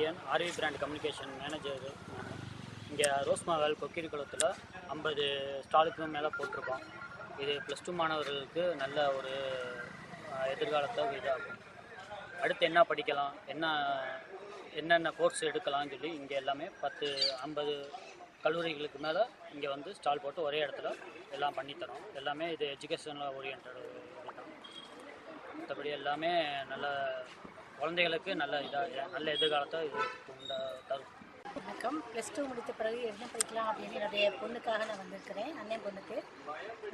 Pandian, RV brand communication manager. இங்கே ரோஸ்மஹால் கொக்கிரி குளத்தில் 50 ஸ்டாலுக்கு மேலே போட்டிருக்கோம். இது +2 மாணவர்களுக்கு நல்ல ஒரு எதிர்காலத்தை இதாகும். அடுத்து என்ன படிக்கலாம், என்னென்ன கோர்ஸ் எடுக்கலாம்னு சொல்லி இங்கே எல்லாமே 50 கல்லூரிகளுக்கு மேலே இங்கே வந்து ஸ்டால் போட்டு ஒரே இடத்துல எல்லாம் பண்ணித்தரோம். எல்லாமே இது எஜுகேஷனில் ஓரியன்ட் தான். மற்றபடி எல்லாமே நல்ல குழந்தைகளுக்கு நல்ல எதிர்காலத்தை இது தரும். வணக்கம். +2 முடித்த பிறகு என்ன படிக்கலாம் அப்படின்னு என்னுடைய பொண்ணுக்காக நான் வந்திருக்கிறேன். அண்ணன் பொண்ணுக்கு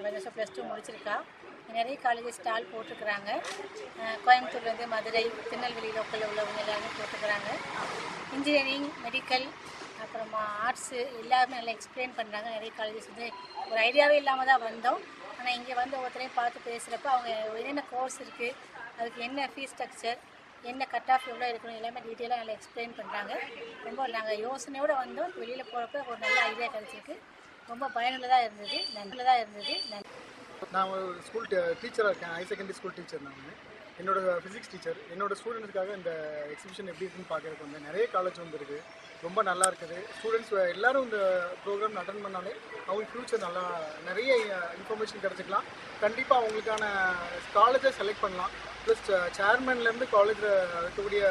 வருஷம் +2 முடிச்சிருக்கா. நிறைய காலேஜ் ஸ்டால் போட்டிருக்கிறாங்க. கோயம்புத்தூர்லேருந்து மதுரை, திருநெல்வேலி லோக்கலில் உள்ளவங்க எல்லாருமே போட்டிருக்கிறாங்க. இன்ஜினியரிங், மெடிக்கல், அப்புறமா ஆர்ட்ஸு எல்லாருமே நல்லா எக்ஸ்பிளைன் பண்ணுறாங்க. நிறைய காலேஜஸ் வந்து ஒரு ஐடியாவே இல்லாமல் தான் வந்தோம். ஆனால் இங்கே வந்து ஒவ்வொருத்தரையும் பார்த்து பேசுகிறப்ப அவங்க என்னென்ன கோர்ஸ் இருக்குது, அதுக்கு என்ன ஃபீஸ் ஸ்ட்ரக்சர், என்ன கட் ஆஃப் எவ்வளோ இருக்கணும், எல்லாமே டீட்டெயிலாக நல்லா எக்ஸ்பிளைன் பண்ணுறாங்க. ரொம்ப நாங்கள் யோசனையோடு வந்தோம். வெளியில் போகிறப்ப ஒரு நல்ல ஐடியா கிடச்சிருக்கு. ரொம்ப பயனுள்ளதாக இருந்தது. நான் ஒரு ஸ்கூல் டீச்சராக இருக்கேன். High secondary school teacher. நான் என்னோட ஃபிசிக்ஸ் டீச்சர். என்னோட ஸ்டூடெண்ட்ஸுக்காக இந்த எக்ஸிபிஷன் எப்படி இருக்குன்னு பார்க்கறதுக்கு வந்தேன். நிறைய காலேஜ் வந்துருக்கு, ரொம்ப நல்லா இருக்குது. ஸ்டூடெண்ட்ஸ் எல்லோரும் இந்த ப்ரோக்ராம் அட்டன் பண்ணாலே அவங்களுக்கு ஃப்யூச்சர் நல்லா நிறைய இன்ஃபர்மேஷன் கிடச்சிக்கலாம். கண்டிப்பாக அவங்களுக்கான காலேஜை செலக்ட் பண்ணலாம். ப்ளஸ் சேர்மன்லேருந்து காலேஜில் இருக்கக்கூடிய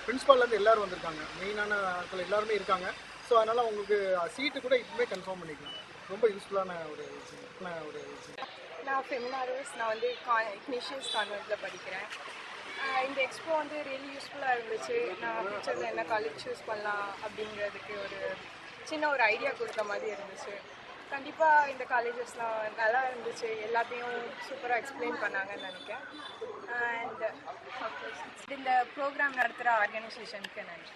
பிரின்ஸ்பால்லேருந்து எல்லோரும் வந்திருக்காங்க. மெயினான ஆட்கள் எல்லாருமே இருக்காங்க. ஸோ அதனால் அவங்களுக்கு சீட்டு கூட இப்போவே கன்ஃபார்ம் பண்ணிக்கலாம். ரொம்ப யூஸ்ஃபுல்லான ஒரு நான் ஃபெமினாரிஸ். நான் வந்து இக்னிஷியஸ் கான்வென்ட்டில் படிக்கிறேன். இந்த எக்ஸ்போ வந்து ரியலி யூஸ்ஃபுல்லாக இருந்துச்சு. நான் ஃபியூச்சரில் என்ன காலேஜ் சூஸ் பண்ணலாம் அப்படிங்கிறதுக்கு ஒரு சின்ன ஒரு ஐடியா கொடுத்த மாதிரி இருந்துச்சு. கண்டிப்பாக இந்த காலேஜஸ்லாம் நல்லா இருந்துச்சு. எல்லாத்தையும் சூப்பராக எக்ஸ்பிளைன் பண்ணாங்கன்னு நினைக்கிறேன். அண்ட் இந்த ப்ரோக்ராம் நடத்துகிற ஆர்கனைசேஷனுக்கு நன்றி.